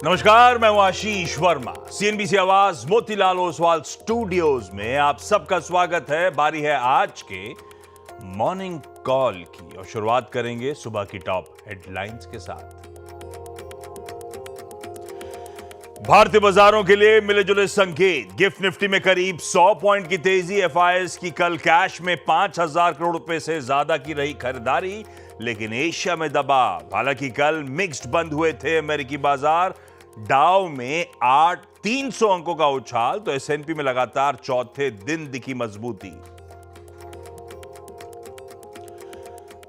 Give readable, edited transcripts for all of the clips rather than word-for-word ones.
नमस्कार, मैं हूं आशीष वर्मा। सीएनबीसी आवाज मोतीलाल ओसवाल स्टूडियोज में आप सबका स्वागत है। बारी है आज के मॉर्निंग कॉल की और शुरुआत करेंगे सुबह की टॉप हेडलाइंस के साथ। भारतीय बाजारों के लिए मिले जुले संकेत। गिफ्ट निफ्टी में करीब 100 पॉइंट की तेजी। एफआईएस की कल कैश में 5,000 करोड़ रुपए से ज्यादा की रही खरीदारी, लेकिन एशिया में दबाव। हालांकि कल मिक्स्ड बंद हुए थे अमेरिकी बाजार। डाउ में 300 अंकों का उछाल, तो एसएनपी में लगातार चौथे दिन दिखी मजबूती।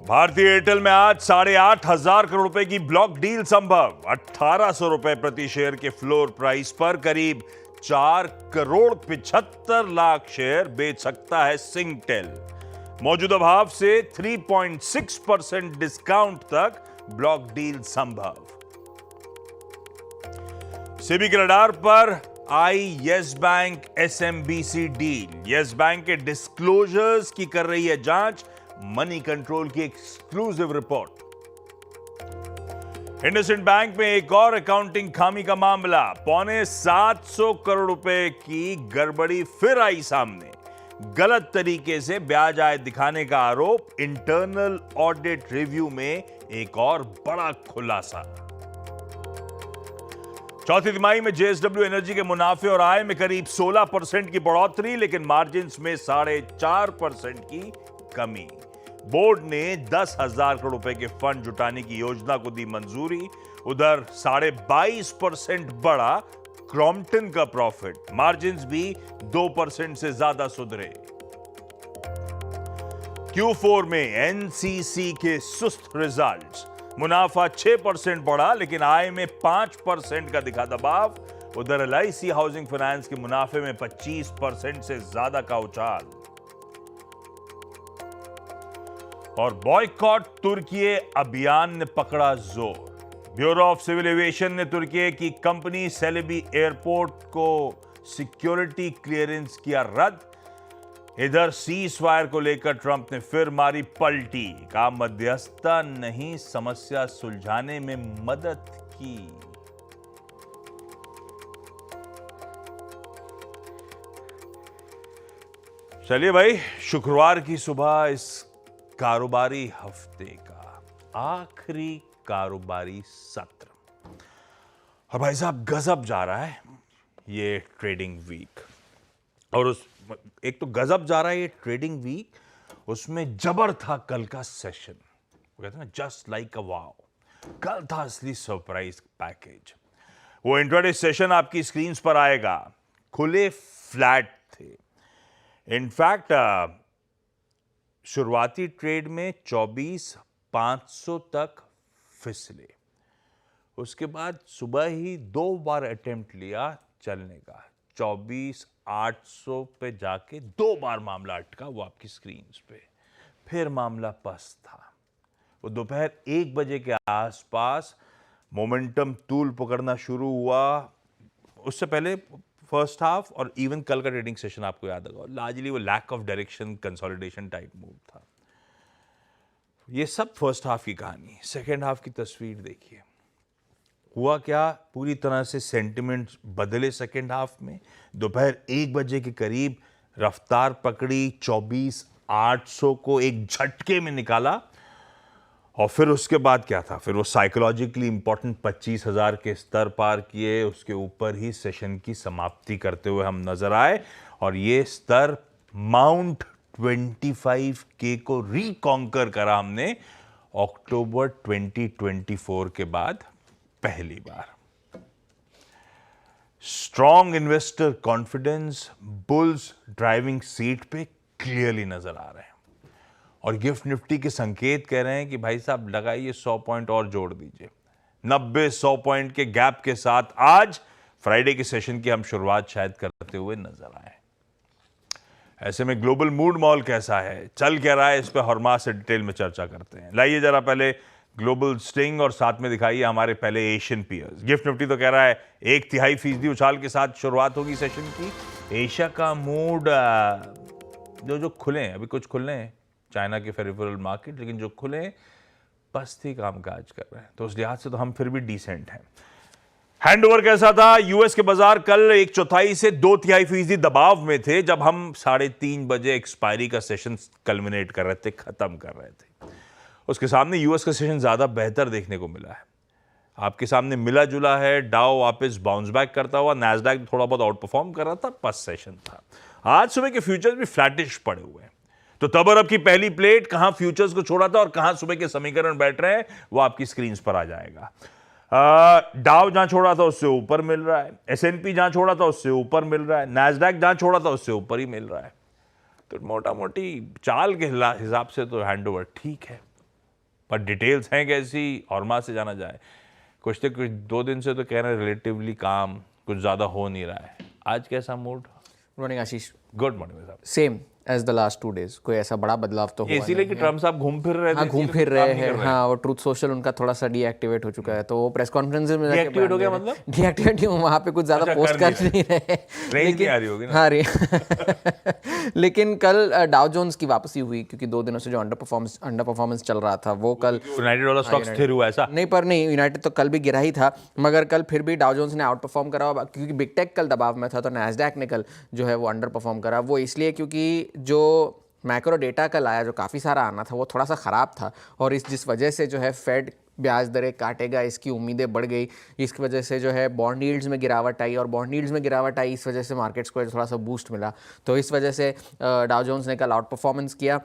भारतीय एयरटेल में आज 8,500 करोड़ रुपए की ब्लॉक डील संभव। 1,800 रुपए प्रति शेयर के फ्लोर प्राइस पर करीब 4,75,00,000 शेयर बेच सकता है सिंगटेल। मौजूदा भाव से 3.6% डिस्काउंट तक ब्लॉक डील संभव। सेबी के रडार पर आई Yes Bank SMBC deal. Yes Bank के डिस्क्लोजर्स की कर रही है जांच। मनी कंट्रोल की एक्सक्लूसिव रिपोर्ट। इंडसइंड बैंक में एक और अकाउंटिंग खामी का मामला। 750 करोड़ रुपए की गड़बड़ी फिर आई सामने। गलत तरीके से ब्याज आय दिखाने का आरोप। इंटरनल ऑडिट रिव्यू में एक और बड़ा खुलासा। चौथी तिमाही में जेएसडब्ल्यू एनर्जी के मुनाफे और आय में करीब 16% की बढ़ोतरी, लेकिन मार्जिन्स में 4.5% की कमी। बोर्ड ने 10,000 करोड़ रुपए के फंड जुटाने की योजना को दी मंजूरी। उधर 22.5% बढ़ा क्रॉम्पटन का प्रॉफिट। मार्जिन्स भी 2% से ज्यादा सुधरे। Q4 में एनसीसी के सुस्त रिजल्ट्स। मुनाफा 6% बढ़ा, लेकिन आय में 5% का दिखा दबाव। उधर एलआईसी हाउसिंग फाइनेंस के मुनाफे में 25% से ज्यादा का उछाल। और बॉयकॉट तुर्की अभियान ने पकड़ा जोर। ब्यूरो ऑफ सिविल एविएशन ने तुर्की की कंपनी सेलेबी एयरपोर्ट को सिक्योरिटी क्लियरेंस किया रद्द। इधर सीज फायर को लेकर ट्रंप ने फिर मारी पलटी। कहा मध्यस्थता नहीं, समस्या सुलझाने में मदद की। चलिए भाई, शुक्रवार की सुबह इस कारोबारी हफ्ते का आखिरी कारोबारी सत्र, और भाई साहब गजब जा रहा है ये ट्रेडिंग वीक। और उस एक तो गजब जा रहा है ये ट्रेडिंग वीक, उसमें जबर था कल का सेशन। वो कहते हैं ना, जस्ट लाइक अ वाव। कल था असली सरप्राइज पैकेज। वो इंट्राडे सेशन आपकी स्क्रीन पर आएगा। खुले फ्लैट थे। इनफैक्ट शुरुआती ट्रेड में 24,500 तक फिसले। उसके बाद सुबह ही 2 बार अटेम्प्ट लिया चलने का। 24,800 पे जाके 2 बार मामला अटका, वो आपकी स्क्रीन पे। फिर मामला पस्त था। वो दोपहर 1 बजे के आसपास मोमेंटम तूल पकड़ना शुरू हुआ। उससे पहले फर्स्ट हाफ और इवन कल का ट्रेडिंग सेशन आपको याद होगा, लार्जली वो lack of direction consolidation type move था। ये सब फर्स्ट हाफ की कहानी। सेकेंड हाफ की तस्वीर देखिए। हुआ क्या, पूरी तरह से सेंटिमेंट बदले सेकेंड हाफ में। दोपहर 1 बजे के करीब रफ्तार पकड़ी, 24,800 को एक झटके में निकाला। और फिर उसके बाद क्या था, फिर वो साइकोलॉजिकली इंपॉर्टेंट 25,000 के स्तर पार किए। उसके ऊपर ही सेशन की समाप्ति करते हुए हम नजर आए। और ये स्तर माउंट 25K को रिकॉन्कर करा हमने अक्टूबर 2024 के बाद पहली बार। Strong investor confidence, bulls driving seat पे क्लियरली नजर आ रहे हैं। और गिफ्ट निफ्टी के संकेत कह रहे हैं कि भाई साहब लगाइए 100 पॉइंट और जोड़ दीजिए। 90-100 पॉइंट के गैप के साथ आज फ्राइडे के सेशन की हम शुरुआत शायद करते हुए नजर आए। ऐसे में ग्लोबल मूड मॉल कैसा है, चल क्या रहा है, इस पर हरमास से डिटेल में चर्चा करते हैं। लाइए जरा पहले ग्लोबल स्टिंग और साथ में दिखाइए हमारे पहले एशियन पीयर्स। गिफ्ट निफ्टी तो कह रहा है 1/3% उछाल के साथ शुरुआत होगी सेशन की। एशिया का मूड जो खुले हैं, अभी कुछ खुले हैं चाइना के फेरिफेरल मार्केट, लेकिन जो खुले पस्त ही कामकाज कर रहे हैं, तो उस लिहाज से तो हम फिर भी डिसेंट हैं। हैंडओवर कैसा था? यूएस के बाजार कल 1/4 से 2/3% दबाव में थे जब हम 3:30 बजे एक्सपायरी का सेशन कल्मिनेट कर रहे थे, खत्म कर रहे थे। उसके सामने यूएस का सेशन ज्यादा बेहतर देखने को मिला है। आपके सामने मिला जुला है। डाउ वापस बाउंस बैक करता हुआ, नैस्डैक थोड़ा बहुत आउट परफॉर्म कर रहा था, फर्स्ट सेशन था। आज सुबह के फ्यूचर्स भी फ्लैटिश पड़े हुए हैं। तो तब और अब की पहली प्लेट, कहां फ्यूचर्स को छोड़ा था और कहां सुबह के समीकरण बैठ रहे हैं, वो आपकी स्क्रीन पर आ जाएगा। डाउ जहां छोड़ा था उससे ऊपर मिल रहा है, एसएनपी जहां छोड़ा था उससे ऊपर मिल रहा है, नैस्डैक जहां छोड़ा था उससे ऊपर ही मिल रहा है। तो मोटा मोटी चाल के हिसाब से तो हैंडओवर ठीक है, पर डिटेल्स हैं कैसी और मां से जाना जाए। कुछ 2 दिन से तो कह रहे हैं रिलेटिवली काम, कुछ ज्यादा हो नहीं रहा है। आज कैसा mood? Good morning Ashish. Good morning साहब। Same as the last 2 days, कोई ऐसा बड़ा बदलाव तो हुआ इसीलिए कि ट्रम्प साहब घूम फिर रहे थे। हाँ, घूम फिर रहे हैं। हाँ, वो ट्रूथ सोशल उनका थोड़ा सा डीएक्टिवेट हो चुका है, तो वो प्रेस कॉन्फ्रेंस में डीएक्टिवेट हो गया, मतलब डीएक्टिवेट वहाँ पे कुछ ज्यादा पोस्ट कर नहीं रहे, लेकिन आ रही होगी ना। हाँ लेकिन कल डाउ जोन्स की वापसी हुई, क्योंकि 2 दिनों से जो अंडर परफॉर्मेंस चल रहा था वो कल यूनाइटेड वाला स्टॉक स्थिर हुआ ऐसा नहीं, पर नहीं, यूनाइटेड तो कल भी गिरा ही था, मगर कल फिर भी डाउ जोन्स ने आउट परफॉर्म करा, क्योंकि बिग टेक कल दबाव में था। तो नैस्डैक ने कल जो है वो अंडर परफॉर्म करा। वो इसलिए क्योंकि जो मैक्रो डेटा कल आया, जो काफ़ी सारा आना था, वो थोड़ा सा ख़राब था, और जिस वजह से जो है फेड ब्याज दरें काटेगा, इसकी उम्मीदें बढ़ गई। इसकी वजह से जो है बॉन्ड यील्ड्स में गिरावट आई, और बॉन्ड यील्ड्स में गिरावट आई, इस वजह से मार्केट्स को थोड़ा सा बूस्ट मिला। तो इस वजह से डाउ जोन्स ने कल आउट परफॉर्मेंस किया।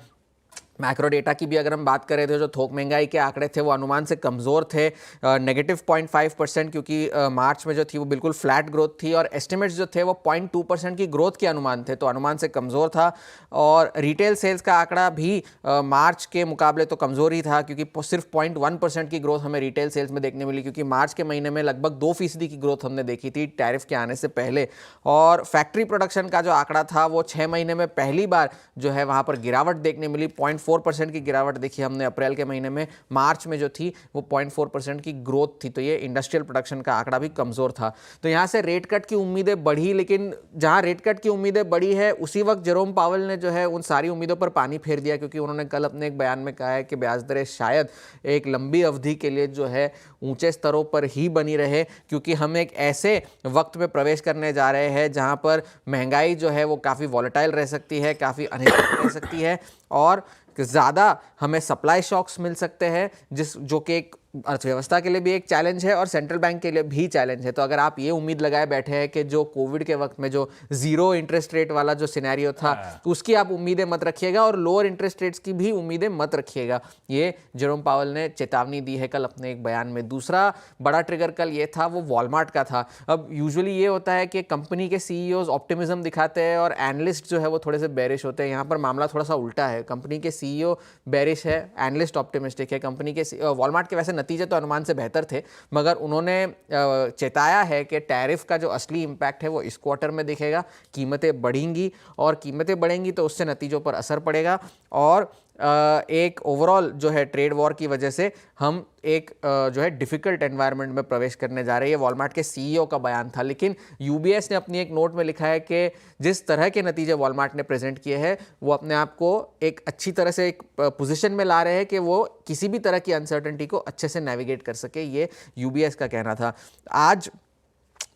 मैक्रो डेटा की भी अगर हम बात करें तो जो थोक महंगाई के आंकड़े थे वो अनुमान से कमज़ोर थे, -0.5%, क्योंकि मार्च में जो थी वो बिल्कुल फ्लैट ग्रोथ थी, और एस्टिमेट्स जो थे वो 0.2% की ग्रोथ के अनुमान थे, तो अनुमान से कमज़ोर था। और रिटेल सेल्स का आंकड़ा भी मार्च के मुकाबले तो कमज़ोर ही था, क्योंकि सिर्फ 0.1% की ग्रोथ हमें रिटेल सेल्स में देखने मिली, क्योंकि मार्च के महीने में लगभग 2% की ग्रोथ हमने देखी थी टैरिफ के आने से पहले। और फैक्ट्री प्रोडक्शन का जो आंकड़ा था वो 6 महीने में पहली बार जो है वहाँ पर गिरावट देखने मिली, 0.4% की गिरावट देखी हमने अप्रैल के महीने में। मार्च में जो थी वो 0.4% की ग्रोथ थी, तो ये इंडस्ट्रियल प्रोडक्शन का आंकड़ा भी कमजोर था। तो यहाँ से रेट कट की उम्मीदें बढ़ी, लेकिन जहाँ रेट कट की उम्मीदें बढ़ी है उसी वक्त जेरोम पावेल ने जो है उन सारी उम्मीदों पर पानी फेर दिया, क्योंकि उन्होंने कल अपने एक बयान में कहा है कि ब्याज दरें शायद एक लंबी अवधि के लिए जो है ऊंचे स्तरों पर ही बनी रहे, क्योंकि हम एक ऐसे वक्त में प्रवेश करने जा रहे हैं जहाँ पर महंगाई जो है वो काफ़ी वॉलेटाइल रह सकती है, काफ़ी अनिश्चित रह सकती है, और ज़्यादा हमें सप्लाई शॉक्स मिल सकते हैं, जो कि एक अर्थव्यवस्था के लिए भी एक चैलेंज है और सेंट्रल बैंक के लिए भी चैलेंज है। तो अगर आप ये उम्मीद लगाए बैठे हैं कि जो कोविड के वक्त में जो जीरो इंटरेस्ट रेट वाला जो सिनेरियो था उसकी आप उम्मीदें मत रखिएगा, और लोअर इंटरेस्ट रेट्स की भी उम्मीदें मत रखिएगा। ये जेरोम पावेल ने चेतावनी दी है कल अपने एक बयान में। दूसरा बड़ा ट्रिगर कल ये था वो वॉलमार्ट का था। अब यूजुअली ये होता है कि कंपनी के सीईओज ऑप्टिमिज्म दिखाते हैं और एनालिस्ट जो है वो थोड़े से बेरिश होते हैं। यहाँ पर मामला थोड़ा सा उल्टा है, कंपनी के सीईओ बेरिश है, एनालिस्ट ऑप्टिमिस्टिक है। कंपनी के वॉलमार्ट के वैसे नतीजे तो अनुमान से बेहतर थे, मगर उन्होंने चेताया है कि टैरिफ का जो असली इंपैक्ट है वो इस क्वार्टर में दिखेगा, कीमतें बढ़ेंगी, और कीमतें बढ़ेंगी तो उससे नतीजों पर असर पड़ेगा, और एक ओवरऑल जो है ट्रेड वॉर की वजह से हम एक जो है डिफिकल्ट एनवायरनमेंट में प्रवेश करने जा रहे हैं। वॉलमार्ट के सीईओ का बयान था, लेकिन यूबीएस ने अपनी एक नोट में लिखा है कि जिस तरह के नतीजे वॉलमार्ट ने प्रेजेंट किए हैं वो अपने आप को एक अच्छी तरह से एक पोजीशन में ला रहे हैं कि वो किसी भी तरह की अनसर्टेनिटी को अच्छे से नेविगेट कर सके, ये यूबीएस का कहना था आज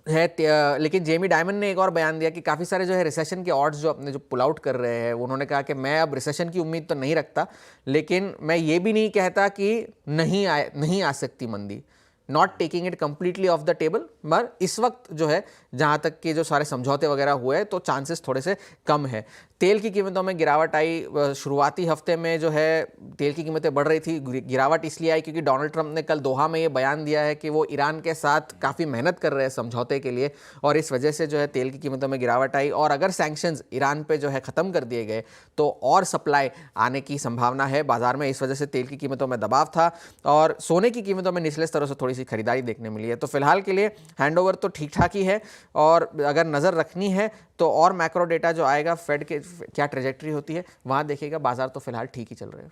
है। लेकिन जेमी डायमंड ने एक और बयान दिया कि काफ़ी सारे जो है रिसेशन के ऑड्स जो अपने जो पुल आउट कर रहे हैं, उन्होंने कहा कि मैं अब रिसेशन की उम्मीद तो नहीं रखता, लेकिन मैं ये भी नहीं कहता कि नहीं आ सकती मंदी, not taking it completely off the table. मगर इस वक्त जो है जहाँ तक कि जो सारे समझौते वगैरह हुए तो चांसेस थोड़े से कम है। तेल की कीमतों में गिरावट आई, शुरुआती हफ्ते में जो है तेल की कीमतें बढ़ रही थी। गिरावट इसलिए आई क्योंकि डोनाल्ड ट्रंप ने कल दोहा में ये बयान दिया है कि वो ईरान के साथ काफ़ी मेहनत कर रहे हैं समझौते के लिए, और इस वजह से जो है तेल की कीमतों में गिरावट आई। और अगर सैंक्शंस ईरान पे जो है ख़त्म कर दिए गए तो और सप्लाई आने की संभावना है बाजार में, इस वजह से तेल की कीमतों में दबाव था। और सोने की कीमतों में निचले स्तरों से थोड़ी सी खरीदारी देखने मिली है। तो फिलहाल के लिए हैंडओवर तो ठीक ठाक ही है, और अगर नज़र रखनी है तो और मैक्रो डेटा जो आएगा, फेड के क्या ट्रेजेक्टरी होती है वहां देखिएगा। बाजार तो फिलहाल ठीक ही चल रहे हैं।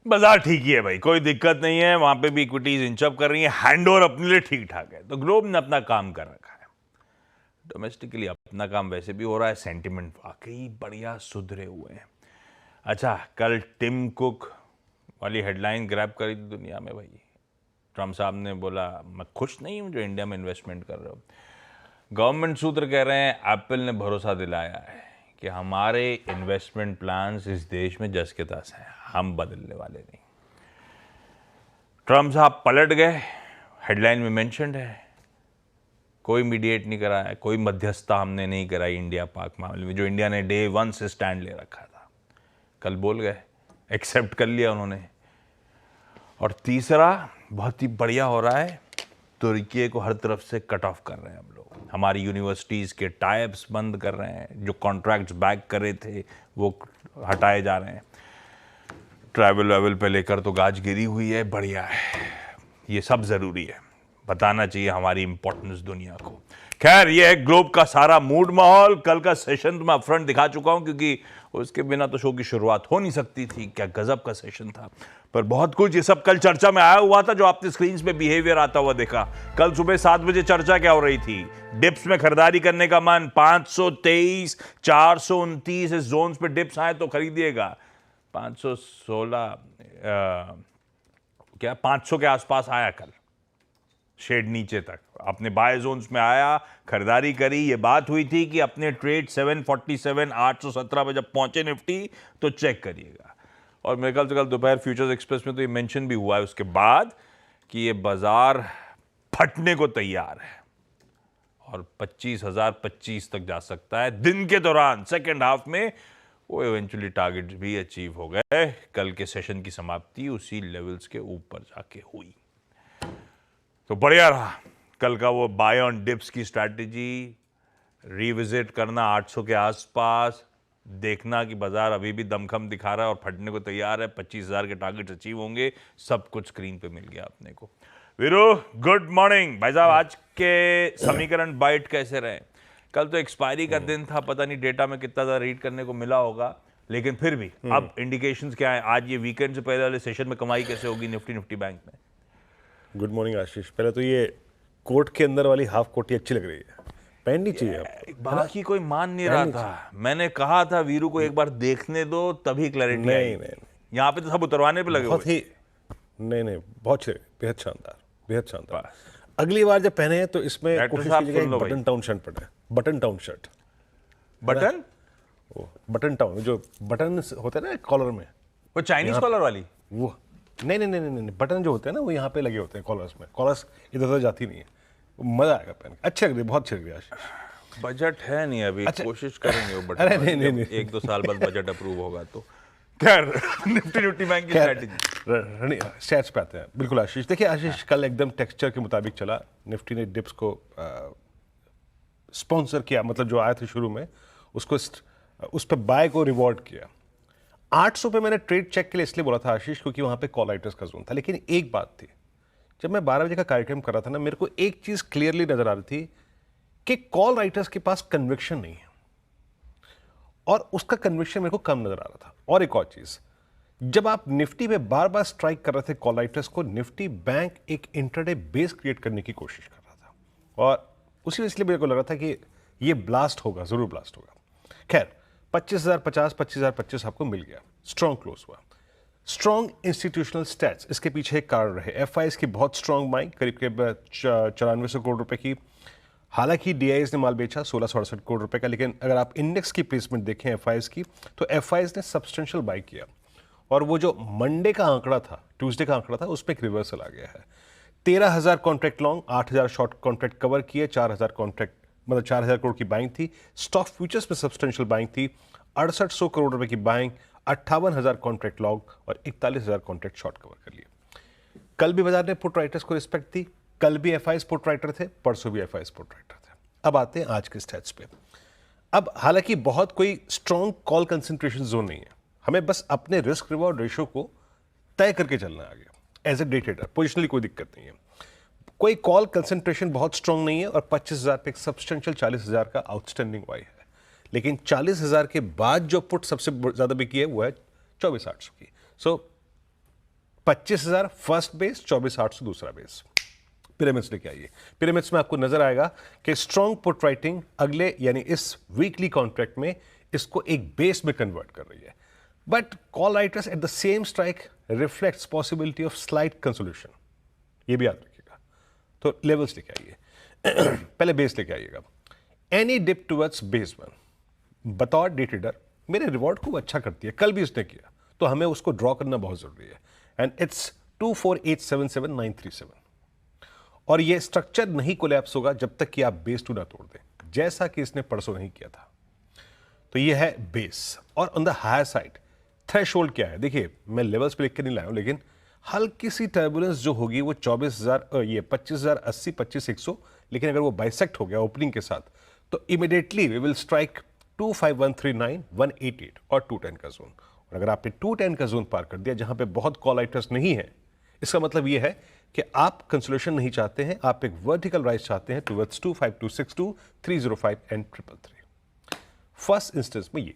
बाजार ठीक ही है भाई, कोई दिक्कत नहीं है, वहां पे भी इक्विटीज इंचअप कर रही है, हैंडओवर अपने लिए ठीक ठाक है। तो ग्लोब ने अपना काम कर रखा है, डोमेस्टिकली अपना काम वैसे भी हो रहा है, सेंटिमेंट वाकई बढ़िया सुधरे हुए हैं। अच्छा, कल टिम कुक वाली हेडलाइन ग्रैब करी थी दुनिया में भाई, ट्रम्प साहब ने बोला मैं खुश नहीं हूँ जो इंडिया में इन्वेस्टमेंट कर रहे हो। गवर्नमेंट सूत्र कह रहे हैं एप्पल ने भरोसा दिलाया है कि हमारे इन्वेस्टमेंट प्लान्स इस देश में जस के तस हैं, हम बदलने वाले नहीं। ट्रम्प साहब पलट गए, हेडलाइन में मेंशन्ड है, कोई मीडिएट नहीं करा है, कोई मध्यस्थता हमने नहीं कराई इंडिया पाक मामले में, जो इंडिया ने डे 1 से स्टैंड ले रखा था। कल बोल गए, एक्सेप्ट कर लिया उन्होंने। और तीसरा बहुत ही बढ़िया हो रहा है, तुर्की को हर तरफ से कट ऑफ कर रहे हैं हम लोग, हमारी यूनिवर्सिटीज़ के टाइप्स बंद कर रहे हैं, जो कॉन्ट्रैक्ट्स बैक करे थे वो हटाए जा रहे हैं। ट्रैवल वेवल पे लेकर तो गाज गिरी हुई है, बढ़िया है, ये सब ज़रूरी है, बताना चाहिए हमारी इंपॉर्टेंस दुनिया को। खैर, ये है ग्लोब का सारा मूड माहौल। कल का सेशन तो मैं अपफ्रंट दिखा चुका हूं, क्योंकि उसके बिना तो शो की शुरुआत हो नहीं सकती थी। क्या गजब का सेशन था, पर बहुत कुछ ये सब कल चर्चा में आया हुआ था, जो आपने स्क्रीन पे बिहेवियर आता हुआ देखा। कल सुबह 7 बजे चर्चा क्या हो रही थी? डिप्स में खरीदारी करने का मन, 523, 429 इस जोन्स पे डिप्स आए तो खरीदिएगा। 516 क्या 500 के आसपास आया कल, शेड नीचे तक अपने बाय जोन्स में आया, खरीदारी करी। ये बात हुई थी कि अपने ट्रेड 747 817 पे जब पहुंचे निफ्टी तो चेक करिएगा। और मेरे ख्याल से कल दोपहर फ्यूचर्स एक्सप्रेस में तो ये मेंशन भी हुआ है उसके बाद कि ये बाजार फटने को तैयार है और 25,025 तक जा सकता है दिन के दौरान। सेकेंड हाफ में वो इवेंचुअली टारगेट भी अचीव हो गए। कल के सेशन की समाप्ति उसी लेवल्स के ऊपर जाके हुई, तो बढ़िया रहा कल का वो बाय ऑन डिप्स की स्ट्रैटेजी, रिविजिट करना 800 के आसपास, देखना कि बाजार अभी भी दमखम दिखा रहा है और फटने को तैयार है, 25,000 के टारगेट अचीव होंगे, सब कुछ स्क्रीन पे मिल गया अपने को। वीरू, गुड मॉर्निंग भाई साहब। आज के समीकरण बाइट कैसे रहे? कल तो एक्सपायरी का दिन था, पता नहीं डेटा में कितना ज़्यादा रीड करने को मिला होगा, लेकिन फिर भी अब इंडिकेशंस क्या है? आज ये वीकेंड से पहले वाले सेशन में कमाई कैसे होगी निफ्टी बैंक में? गुड मॉर्निंग आशीष। पहले तो ये कोट के अंदर वाली हाफ कोटी अच्छी लग रही है, पहननी चाहिए आपको। बाकी कोई मान नहीं रहा था। मैंने कहा था वीरू को एक बार देखने दो, तभी क्लैरिटी आई। नहीं। यहाँ पे तो सब उतरवाने पे लगे बहुत हुए। ही नहीं बहुत अच्छे, बेहद शानदार, बेहद शानदार। अगली बार जब पहने हैं तो इसमें डॉक्टर कोशिश साहब कीजिएगा सुन लो एक बटन टाउन शर्ट पहने, बटन टाउन शर्ट। बटन? वो बटन टाउन, जो बटन होते हैं ना कॉलर में, वो चाइनीज कॉलर वाली? वो नहीं, बटन जो होते हैं ना वो यहाँ पे लगे होते हैं कॉलर्स में, कॉलर्स इधर उधर जाती नहीं है, मजा आएगा पहन के। अच्छी लग रही है, बहुत अच्छी लग रही है आशीष। बजट है नहीं अभी, अच्छा। कोशिश करेंगे वो बटन अरे वाली, नहीं। 1-2 साल बाद बजट अप्रूव होगा तो। खैर, निफ्टी बैंक की स्ट्रैटेजी। स्टैट्स पे आते हैं। बिल्कुल आशीष, देखिए आशीष, कल एकदम टेक्सचर के मुताबिक चला। निफ्टी ने डिप्स को स्पॉन्सर किया, मतलब जो आया था शुरू में उसको उस पर बाय को रिवॉर्ड किया। 800 पे मैंने ट्रेड चेक के लिए इसलिए बोला था आशीष, क्योंकि वहाँ पे कॉल राइटर्स का जोन था। लेकिन एक बात थी, जब मैं 12 बजे का कार्यक्रम कर रहा था ना, मेरे को एक चीज़ क्लियरली नजर आ रही थी कि कॉल राइटर्स के पास कन्विक्शन नहीं है, और उसका कन्विक्शन मेरे को कम नजर आ रहा था। और एक और चीज़, जब आप निफ्टी पे बार बार स्ट्राइक कर रहे थे कॉल राइटर्स को, निफ्टी बैंक एक इंटरडे बेस क्रिएट करने की कोशिश कर रहा था, और उसी वजह से मेरे को लग रहा था कि ये ब्लास्ट होगा, जरूर ब्लास्ट होगा। खैर, 25,050, 25,025 आपको मिल गया, स्ट्रॉन्ग क्लोज हुआ। स्ट्रॉन्ग इंस्टीट्यूशनल स्टैट्स इसके पीछे एक कारण रहे। एफआईएस की बहुत स्ट्रॉन्ग बाइंग, करीब 9400 करोड़ रुपए की। हालांकि डीआईएस ने माल बेचा 1668 करोड़ रुपए का, लेकिन अगर आप इंडेक्स की प्लेसमेंट देखें एफआईएस की, तो एफआईएस ने सब्सटेंशियल बाई किया, और वो जो मंडे का आंकड़ा था, ट्यूसडे का आंकड़ा था, उसमें एक रिवर्सल आ गया है। 13,000 contract long, 8,000 short contract cover किए, 4,000 कॉन्ट्रैक्ट, मतलब 4,000 करोड़ की बाइंग थी। स्टॉक फ्यूचर्स में सब्सटेंशियल बाइंग थी, 6800 करोड़ रुपए की बाइंग, 58,000 कॉन्ट्रैक्ट लॉन्ग और 41,000 कॉन्ट्रैक्ट शॉर्ट कवर कर लिए। कल भी बाजार ने पुट राइटर्स को रिस्पेक्ट दी, कल भी एफआईएस पुट राइटर थे, परसों भी एफआईएस पुट राइटर थे। अब आते हैं आज के स्टैट्स पे। अब हालांकि बहुत कोई स्ट्रॉन्ग कॉल कंसंट्रेशन जोन नहीं है, हमें बस अपने रिस्क रिवॉर्ड रेशियो को तय करके चलना है आगे। As a day trader positionally कोई दिक्कत नहीं है, कोई कॉल कंसंट्रेशन बहुत स्ट्रॉन्ग नहीं है, और 25,000 पे एक सब्सटेंशियल 40,000 का आउटस्टैंडिंग वाई है। लेकिन 40,000 के बाद जो पुट सबसे ज्यादा बिकी है वो है 24,800 की। सो 25,000 फर्स्ट बेस, 24,800 दूसरा बेस। पिरामिड्स लेके आइए। पिरामिड्स में आपको नजर आएगा कि स्ट्रॉन्ग पुट राइटिंग अगले यानी इस वीकली कॉन्ट्रैक्ट में इसको एक बेस में कन्वर्ट कर रही है। But call writers at the same strike reflects possibility of slight consolidation. ये भी याद रखिएगा। तो लेवल्स लेके आइए। पहले बेस लेके आइएगा। एनी डिप टुवर्ड्स बेस 1 बतौर डे ट्रेडर मेरे रिवॉर्ड को अच्छा करती है, कल भी उसने किया, तो हमें उसको ड्रॉ करना बहुत जरूरी है। एंड इट्स 24877,937 और ये स्ट्रक्चर नहीं कोलैप्स होगा जब तक कि आप बेस 2 ना तोड़ दें, जैसा कि इसने परसों नहीं किया था। तो ये है बेस। और on the higher side threshold क्या है, देखिए मैं लेवल्स पे लिख के नहीं लाया हूं, लेकिन हल्की सी टर्बुलेंस जो होगी वो 24,000 ये 25,080 25,100, लेकिन अगर वो बाइसेक्ट हो गया ओपनिंग के साथ तो इमीडिएटली वी विल स्ट्राइक 25139 188 और 210 का जोन। और अगर आपने 210 का जोन पार कर दिया जहां पे बहुत कॉल आइटर्स नहीं है, इसका मतलब ये है कि आप कंसोलेशन नहीं चाहते हैं, आप एक वर्टिकल राइज चाहते हैं टुवर्ड्स 25262 305 एंड 333। फर्स्ट इंस्टेंस में ये।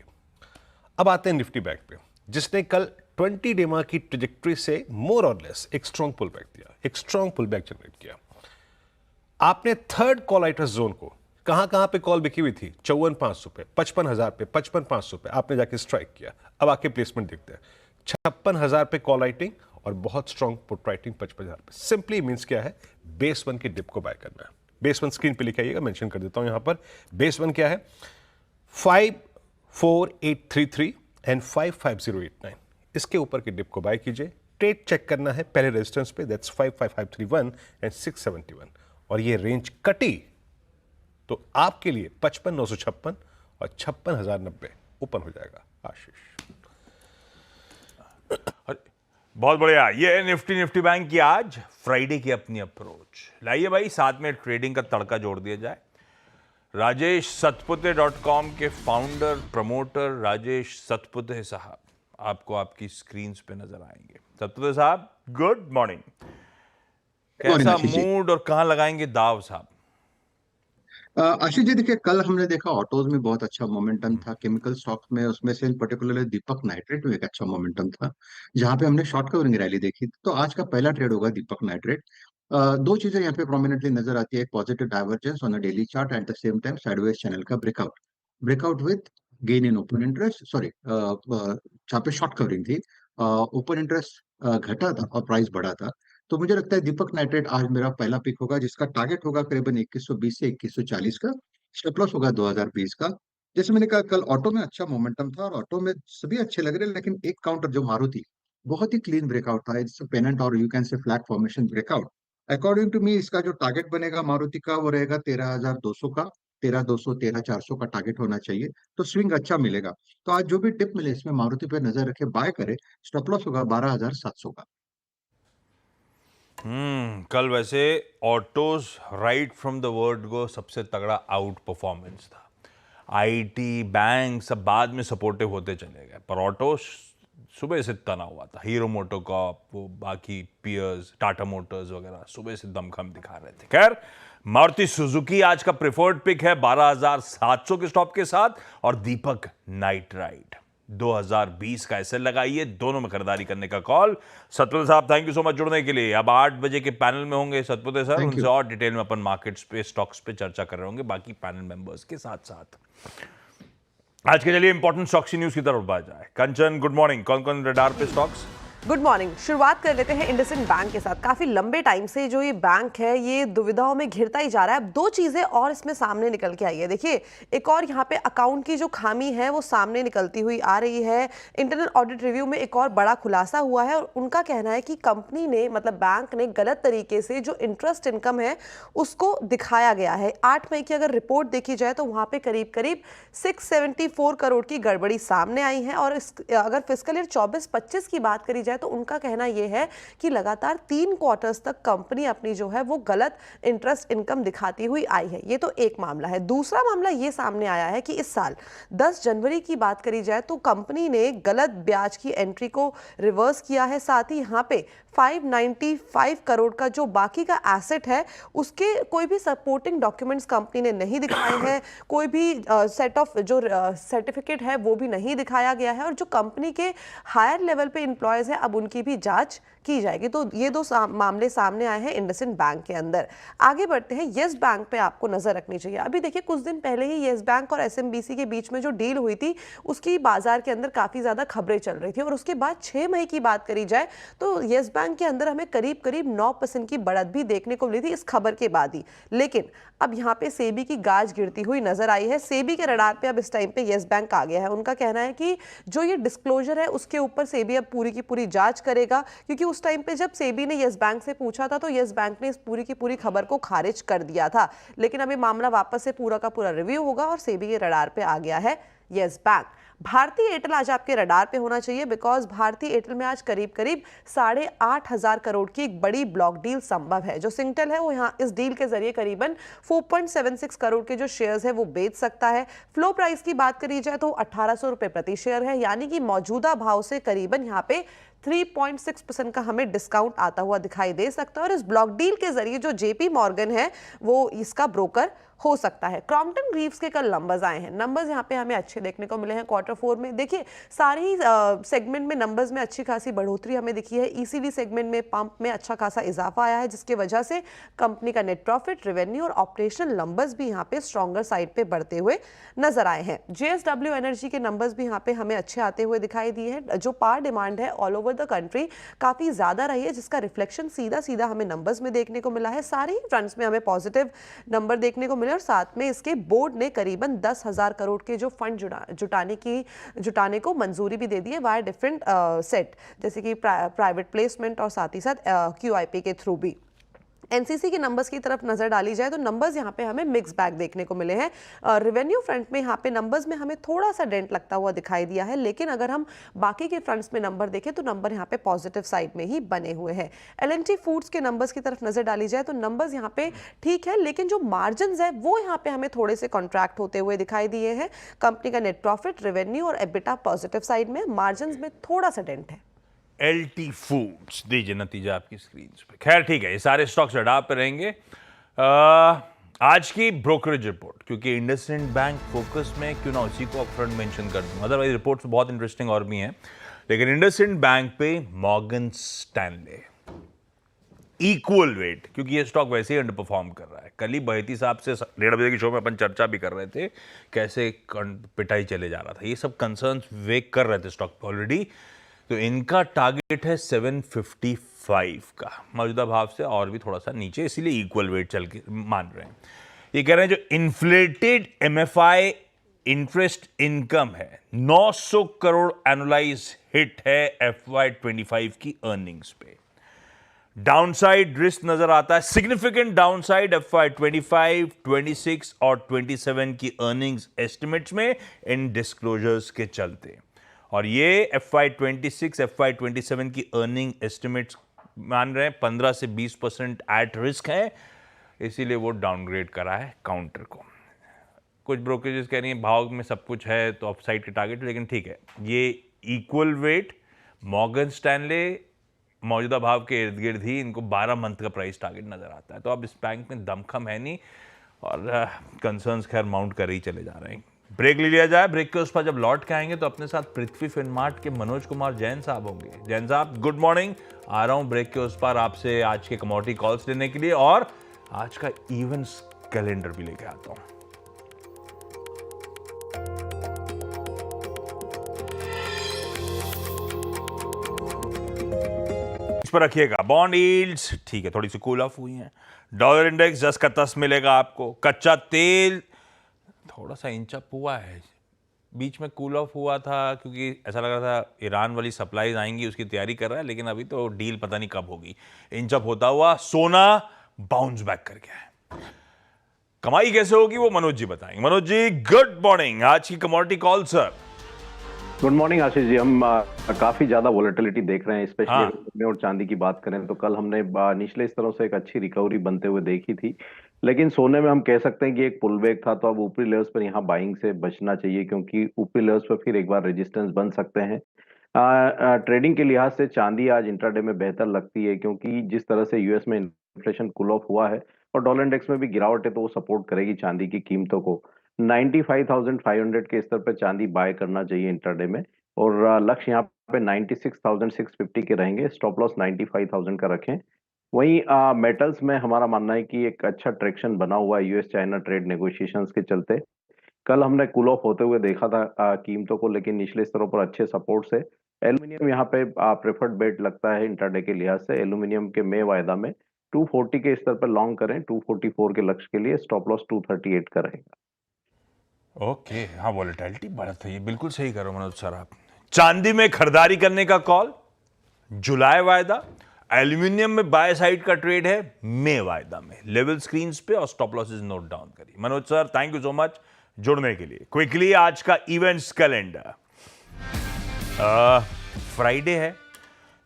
अब आते हैं निफ्टी बैक पे, जिसने कल 20 डेमा की ट्रेजेक्टरी से मोर और लेस एक स्ट्रॉन्ग पुल बैक दिया, एक स्ट्रॉन्ग पुल बैक जनरेट किया। आपने थर्ड कॉल आइटर्स जोन को कहां पे कॉल बिकी हुई थी, 54,500 पे, 55,000 पे, 55,500 पे आपने जाके स्ट्राइक किया। अब आके प्लेसमेंट देखते हैं, 56,000 पे कॉल राइटिंग और बहुत स्ट्रॉन्ग पुट राइटिंग 55,000 पे। सिंपली मींस क्या है, बेस 1 के डिप को बाय करना है। बेस 1 स्क्रीन पे लिखा आइएगा, मेंशन कर देता हूं यहां पर। बेस 1 क्या है, 54833 एंड 55089, इसके ऊपर के डिप को बाय कीजिए। ट्रेड चेक करना है पहले रेजिस्टेंस पे, दैट्स 55531 एंड 671, और ये रेंज कटी तो आपके लिए 55,956 और 56,090 ओपन हो जाएगा। आशीष, बहुत बढ़िया। ये निफ्टी बैंक की आज फ्राइडे की अपनी अप्रोच। लाइए भाई साथ में ट्रेडिंग का तड़का जोड़ दिया जाए। राजेश सतपुते.com के फाउंडर प्रमोटर राजेश सतपुते साहब आपको आपकी स्क्रीन पे नजर आएंगे। सतपुते साहब गुड मॉर्निंग। कैसा मूड और कहां लगाएंगे दाव साहब? आशीष जी, देखिए कल हमने देखा ऑटोज में बहुत अच्छा मोमेंटम था, केमिकल स्टॉक्स में, उसमें से पर्टिकुलरली दीपक नाइट्रेट में एक अच्छा मोमेंटम था, जहां पे हमने शॉर्ट कवरिंग रैली देखी। तो आज का पहला ट्रेड होगा दीपक नाइट्रेट। दो चीजें यहाँ पे प्रोमिनेंटली नजर आती है, एक positive divergence on a daily chart at the same time sideways channel का breakout with gain in open interest, sorry जहाँ पे शॉर्ट कवरिंग थी, ओपन इंटरेस्ट घटा था और प्राइस बढ़ा था। तो मुझे लगता है दीपक नाइट्रेट आज मेरा पहला पिक होगा, जिसका टारगेट होगा करीबन 2120 से 2140 का, स्टॉप लॉस होगा 2020 का। जैसे मैंने कहा कल ऑटो में अच्छा मोमेंटम था और ऑटो में सभी अच्छे लग रहे हैं, लेकिन एक काउंटर जो मारुति, बहुत ही क्लीन ब्रेकआउट था, इट्स पेनेंट और you can say flag formation breakout. According to me इसका जो टारगेट बनेगा मारुति का वो रहेगा 13,200 का, 13,200 13,400 का टारगेट होना चाहिए। तो स्विंग अच्छा मिलेगा। तो आज जो भी टिप मिले इसमें मारुति पे नजर रखे, बाय करे, स्टॉप लॉस होगा 12,700 का। कल वैसे autos right from the word go सबसे तगड़ा आउट परफॉर्मेंस था। आईटी बैंक सब बाद में सपोर्टिव होते चले गए, पर ऑटोज सुबह से तना हुआ था। हीरो मोटोकॉर्प, वो बाकी पियर्स, टाटा मोटर्स वगैरह सुबह से दमखम दिखा रहे थे। खैर, मारुति सुजुकी आज का प्रेफर्ड पिक है 12,700 के स्टॉप के साथ, और दीपक नाइट्राइट 2020 का ऐसे लगाइए, दोनों में खरीदारी करने का कॉल। सतपुते साहब थैंक यू सो मच जुड़ने के लिए। अब 8 बजे के पैनल में होंगे सतपुते सर, उनसे और डिटेल में अपन मार्केट्स पे, स्टॉक्स पे चर्चा कर रहे होंगे बाकी पैनल मेंबर्स के साथ साथ। आज के चलिए इंपॉर्टेंट स्टॉक्स न्यूज की तरफ बढ़ जाए। कंचन गुड मॉर्निंग, कौन कौन रडार पे स्टॉक्स? Good morning. शुरुआत कर लेते हैं इंडसइंड बैंक के साथ। काफी लंबे टाइम से जो ये बैंक है ये दुविधाओं में घिरता ही जा रहा है। अब दो चीजें और इसमें सामने निकल के आई है। देखिए, एक और यहाँ पे अकाउंट की जो खामी है वो सामने निकलती हुई आ रही है। इंटरनल ऑडिट रिव्यू में एक और बड़ा खुलासा हुआ है और उनका कहना है कि कंपनी ने, मतलब बैंक ने, गलत तरीके से जो इंटरेस्ट इनकम है उसको दिखाया गया है। 8 मई की अगर रिपोर्ट देखी जाए तो वहां पे करीब करीब 674 करोड़ की गड़बड़ी सामने आई है। और अगर फिस्कल ईयर 24-25 की बात करी तो उनका कहना यह है कि लगातार 3 क्वार्टर्स तक कंपनी अपनी जो है वो गलत इंटरेस्ट इनकम दिखाती हुई आई है। ये तो एक मामला है। दूसरा मामला ये सामने आया है कि इस साल 10 जनवरी की बात करी जाए तो कंपनी ने गलत ब्याज की एंट्री को रिवर्स किया है। साथ ही यहाँ पे 595 करोड़ का जो बाकी का एसेट है उसके कोई भी सपोर्टिंग डॉक्यूमेंट्स कंपनी ने नहीं दिखाए हैं। कोई भी सेट ऑफ जो सर्टिफिकेट है वो भी नहीं दिखाया गया है। और जो कंपनी के हायर लेवल पे एम्प्लॉयज हैं अब उनकी भी जांच की जाएगी। तो ये दो मामले सामने आए हैं इंडसइंड बैंक के अंदर। आगे बढ़ते हैं, येस बैंक पे आपको नजर रखनी चाहिए। अभी देखिए कुछ दिन पहले ही येस बैंक और एसएमबीसी के बीच में जो डील हुई थी उसकी बाजार के अंदर काफी ज्यादा खबरें चल रही थी, और उसके बाद 6 मई की बात करी जाए तो येस बैंक के अंदर हमें करीब करीब 9% की बढ़त भी देखने को मिली थी इस खबर के बाद ही। लेकिन अब यहाँ पे सेबी की गाज गिरती हुई नजर आई है। सेबी के रडार पे अब इस टाइम पे येस बैंक आ गया है। उनका कहना है कि जो ये डिस्क्लोजर है उसके ऊपर सेबी अब पूरी की पूरी जांच करेगा, क्योंकि उस टाइम पे जब सेबी ने येस बैंक से पूछा था तो येस बैंक ने इस पूरी की पूरी खबर को खारिज कर दिया था। लेकिन अब ये मामला वापस से पूरा का पूरा रिव्यू होगा और सेबी के रडार पे आ गया है येस बैंक। भारतीय एयरटेल आज आपके रडार पे होना चाहिए, बिकॉज भारतीय एयरटेल में आज करीब करीब 8,500 करोड़ की एक बड़ी ब्लॉक डील संभव है। जो सिंगटेल है वो यहाँ इस डील के जरिए करीबन 4.76 करोड़ के जो शेयर्स है वो बेच सकता है। फ्लो प्राइस की बात करी जाए तो 1800 रुपए प्रति शेयर है, यानी कि मौजूदा भाव से करीबन यहाँ पे 3.6% का हमें डिस्काउंट आता हुआ दिखाई दे सकता है। और इस ब्लॉक डील के जरिए जो जेपी मॉर्गन है वो इसका ब्रोकर हो सकता है। क्रॉम्पटन ग्रीव्स के कल नंबर्स आए हैं। नंबर्स यहाँ पे हमें अच्छे देखने को मिले हैं Q4 में। देखिए सारे ही सेगमेंट में नंबर्स में अच्छी खासी बढ़ोतरी हमें दिखी है। ईसीडी सेगमेंट में पंप में अच्छा खासा इजाफा आया है, जिसकी वजह से कंपनी का नेट प्रॉफिट, रेवेन्यू और ऑपरेशनल नंबर्स भी यहाँ पे स्ट्रॉन्गर साइड पे बढ़ते हुए नजर आए हैं। जेएसडब्ल्यू एनर्जी के नंबर्स भी यहाँ पे हमें अच्छे आते हुए दिखाई दिए हैं। जो पावर डिमांड है ऑल ओवर द कंट्री काफी ज्यादा रही है, जिसका रिफ्लेक्शन सीधा सीधा हमें नंबर्स में देखने को मिला है। सारे ही फ्रंट्स में हमें पॉजिटिव नंबर देखने को मिले, और साथ में इसके बोर्ड ने करीबन 10,000 करोड़ के जो फंड जुटाने को मंजूरी भी दे दी है वाया डिफरेंट सेट, जैसे कि प्राइवेट प्लेसमेंट और साथ ही साथ QIP के थ्रू भी। एनसीसी के नंबर्स की तरफ नजर डाली जाए तो नंबर्स यहाँ पे हमें मिक्स बैग देखने को मिले हैं। रेवेन्यू फ्रंट में यहाँ पे नंबर्स में हमें थोड़ा सा डेंट लगता हुआ दिखाई दिया है, लेकिन अगर हम बाकी के फ्रंट्स में नंबर देखें तो नंबर यहाँ पे पॉजिटिव साइड में ही बने हुए हैं। एलएनटी फूड्स के नंबर्स की तरफ नजर डाली जाए तो नंबर्स यहाँ पे ठीक है, लेकिन जो मार्जिन है वो यहाँ पे हमें थोड़े से कॉन्ट्रैक्ट होते हुए दिखाई दिए हैं। कंपनी का नेट प्रॉफिट, रेवेन्यू और एबिटा पॉजिटिव साइड में, मार्जिन में थोड़ा सा डेंट है। एलटी फूड्स दीजिए नतीजा आपकी स्क्रीन पे। खैर ठीक है, ये सारे स्टॉक्स रडार पे रहेंगे। आज की ब्रोकरेज रिपोर्ट, क्योंकि इंडसइंड बैंक फोकस में, क्यों ना उसी को अपफ्रंट मेंशन कर दूं, अदरवाइज रिपोर्ट्स बहुत इंटरेस्टिंग और भी हैं। लेकिन इंडसइंड बैंक पे मॉर्गन स्टैनले इक्वल वेट, क्योंकि ये स्टॉक वैसे ही अंडर परफॉर्म कर रहा है। कल ही बहेती साहब से 1:30 बजे के शो में अपन चर्चा भी कर रहे थे, कैसे पिटाई चले जा रहा था। ये सब कंसर्न्स वेक कर रहे थे स्टॉक पे ऑलरेडी। तो इनका टारगेट है 755 का, मौजूदा भाव से और भी थोड़ा सा नीचे, इसीलिए इक्वल वेट चल के मान रहे हैं। ये कह रहे हैं जो इन्फ्लेटेड MFI इंटरेस्ट इनकम है 900 करोड़ एनुलाइज हिट है FY25 की अर्निंग्स पे। डाउनसाइड रिस्क नजर आता है, सिग्निफिकेंट डाउनसाइड FY25, 26 और 27 की अर्निंग्स एस्टिमेट्स में इन डिस्क्लोजर्स के चलते। और ये FY26, FY27 की अर्निंग एस्टिमेट्स मान रहे हैं 15 से 20% एट रिस्क है, इसीलिए वो डाउनग्रेड करा है काउंटर को। कुछ ब्रोकरेजेस कह रही हैं भाव में सब कुछ है तो अपसाइड के टारगेट, लेकिन ठीक है, ये इक्वल वेट मॉर्गन स्टैनले मौजूदा भाव के इर्द गिर्द ही इनको 12 मंथ का प्राइस टारगेट नजर आता है। तो अब इस बैंक में दमखम है नहीं, और कंसर्न्स खैर माउंट कर ही चले जा रहे हैं। ब्रेक ले लिया जाए, ब्रेक के उस पर जब लौट के आएंगे तो अपने साथ पृथ्वी फिनमार्ट के मनोज कुमार जैन साहब होंगे। जैन साहब गुड मॉर्निंग। आ रहा हूं ब्रेक के उस पर आपसे आज के कमोडिटी कॉल्स लेने के लिए, और आज का इवेंट्स कैलेंडर भी लेके आता हूं। इस पर रखिएगा बॉन्ड यील्ड्स, ठीक है, थोड़ी सी कूल ऑफ हुई हैं। डॉलर इंडेक्स 10 का 10 मिलेगा आपको। कच्चा तेल थोड़ा सा इंच अप हुआ है, बीच में कूल ऑफ हुआ था क्योंकि ऐसा लग रहा था ईरान वाली सप्लाईज आएंगी, उसकी तैयारी कर रहा है, लेकिन अभी तो डील पता नहीं कब होगी। इंच अप होता हुआ सोना बाउंस बैक कर गया है। कमाई कैसे होगी वो मनोज जी बताएंगे। मनोज जी गुड मॉर्निंग, आज की commodity call sir. Good morning Ashish ji. हम काफी ज्यादा वोलेटिलिटी देख रहे हैं, स्पेशली और चांदी की बात करें तो कल हमने निचले स्तरों से एक अच्छी रिकवरी बनते हुए देखी थी, लेकिन सोने में हम कह सकते हैं कि एक पुलबैक था। तो अब ऊपरी लेवल्स पर यहाँ बाइंग से बचना चाहिए, क्योंकि ऊपरी लेवल्स पर फिर एक बार रेजिस्टेंस बन सकते हैं। ट्रेडिंग के लिहाज से चांदी आज इंट्राडे में बेहतर लगती है, क्योंकि जिस तरह से यूएस में इन्फ्लेशन कूल ऑफ हुआ है और डॉलर इंडेक्स में भी गिरावट है, तो वो सपोर्ट करेगी चांदी की कीमतों को। 95,500 के स्तर पर चांदी बाय करना चाहिए इंट्राडे में, और लक्ष्य यहाँ पे 96,650 के रहेंगे, स्टॉप लॉस 95,000 का रखें। वहीं मेटल्स में हमारा मानना है कि एक अच्छा ट्रैक्शन बना हुआ है यूएस चाइना ट्रेड नेगोशिएशंस के चलते। कल हमने कूल ऑफ होते हुए देखा था कीमतों को, लेकिन निचले स्तरों पर अच्छे सपोर्ट से एल्यूमिनियम यहाँ पे प्रेफर्ड बेट लगता है इंट्राडे के लिहाज से। एल्यूमिनियम के मई वायदा में 240 के स्तर पर लॉन्ग करें, 244 के लक्ष्य के लिए स्टॉप लॉस 238 का रहेगा। ओके, हाँ वॉलेटिलिटी बढ़त है, ये बिल्कुल सही करो मनोज सर आप। चांदी में खरीदारी करने का कॉल, जुलाई वायदा, एल्यूमिनियम में बाय साइड का ट्रेड है मई वायदा में, लेवल स्क्रीन पे और स्टॉप लॉसेस नोट डाउन करिए। Manoj sir thank you so much जुड़ने के लिए। क्विकली आज का इवेंट्स कैलेंडर, फ्राइडे है,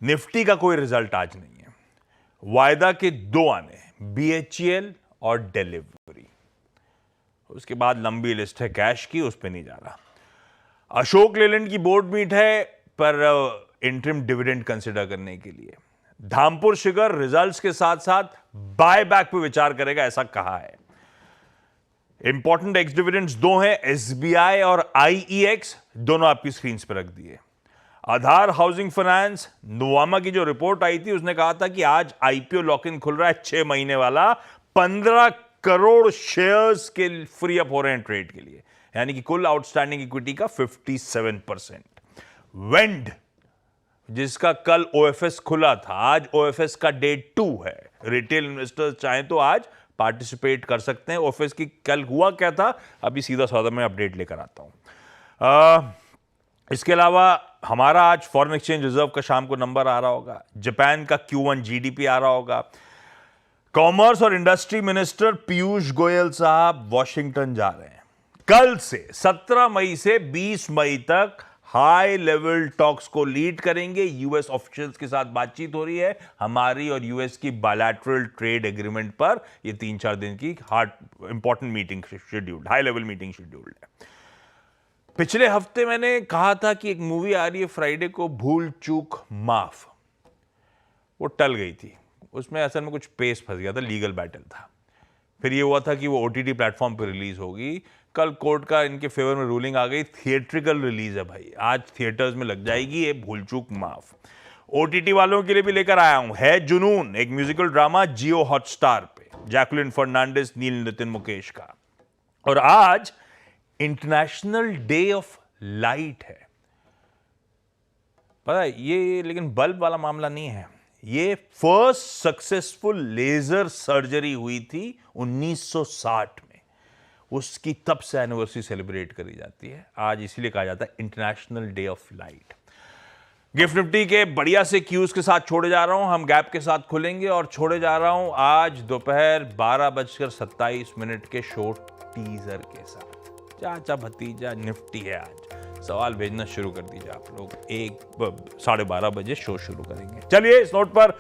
निफ्टी का कोई रिजल्ट आज नहीं है, वायदा के 2 आने, BHEL और डिलीवरी, उसके बाद लंबी लिस्ट है कैश की, उस पर नहीं जा रहा। अशोक लेलैंड की बोर्ड मीट है पर इंटरिम डिविडेंड कंसिडर करने के लिए। धामपुर शुगर रिजल्ट्स के साथ साथ बाय बैक पे विचार करेगा, ऐसा कहा है। इंपॉर्टेंट एक्स डिविडेंड्स 2 हैं, SBI और IEX, दोनों आपकी स्क्रीन पर रख दिए। आधार हाउसिंग फाइनेंस, नुवामा की जो रिपोर्ट आई थी उसने कहा था कि आज IPO लॉक इन खुल रहा है 6 महीने वाला, 15 करोड़ शेयर्स के फ्री अप हो रहे हैं ट्रेड के लिए, यानी कि कुल आउटस्टैंडिंग इक्विटी का 57%। वेंड जिसका कल OFS खुला था, आज OFS का डे 2 है, रिटेल इन्वेस्टर्स चाहें तो आज पार्टिसिपेट कर सकते हैं। OFS की कल हुआ क्या था, अभी सीधा सौदा में अपडेट लेकर आता हूं। इसके अलावा हमारा आज फॉरेन एक्सचेंज रिजर्व का शाम को नंबर आ रहा होगा, जापान का Q1 GDP आ रहा होगा, कॉमर्स और इंडस्ट्री मिनिस्टर पीयूष गोयल साहब वॉशिंगटन जा रहे हैं। कल से 17 मई से 20 मई तक हाई लेवल टॉक्स को लीड करेंगे। यूएस ऑफिशियल्स के साथ बातचीत हो रही है हमारी और यूएस की बायलैटरल ट्रेड एग्रीमेंट पर। ये 3-4 दिन की important meeting scheduled, high level meeting scheduled है। पिछले हफ्ते मैंने कहा था कि एक मूवी आ रही है फ्राइडे को, भूल चूक माफ, वो टल गई थी, उसमें असल में कुछ पेस फंस गया था, लीगल बैटल था। फिर ये हुआ था कि वो OTT प्लेटफॉर्म पर रिलीज होगी, कल कोर्ट का इनके फेवर में रूलिंग आ गई, थिएट्रिकल रिलीज है भाई, आज थिएटर्स में लग जाएगी ये भूल चूक माफ। OTT वालों के लिए भी लेकर आया हूं, है जुनून, एक म्यूजिकल ड्रामा जियो हॉटस्टार पे, जैकुलिन फर्नांडिस, नील नितिन मुकेश का। और आज इंटरनेशनल डे ऑफ लाइट है, पता है ये, लेकिन बल्ब वाला मामला नहीं है, ये फर्स्ट सक्सेसफुल लेजर सर्जरी हुई थी 1960 में, उसकी तब से एनिवर्सरी सेलिब्रेट करी जाती है आज, इसीलिए कहा जाता है international day of light. Gift Nifty के बढ़िया से क्यूज के साथ छोड़े जा रहा हूं, हम गैप के साथ खुलेंगे और छोड़े जा रहा हूं आज दोपहर 12:27 के शॉर्ट टीजर के साथ। चाचा भतीजा निफ्टी है आज, सवाल भेजना शुरू कर दीजिए आप लोग, 12:30 बजे शो शुरू करेंगे। चलिए इस नोट पर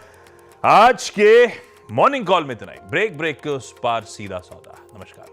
आज के मॉर्निंग कॉल में इतना ही, ब्रेक के उस पार सीधा सौदा। नमस्कार।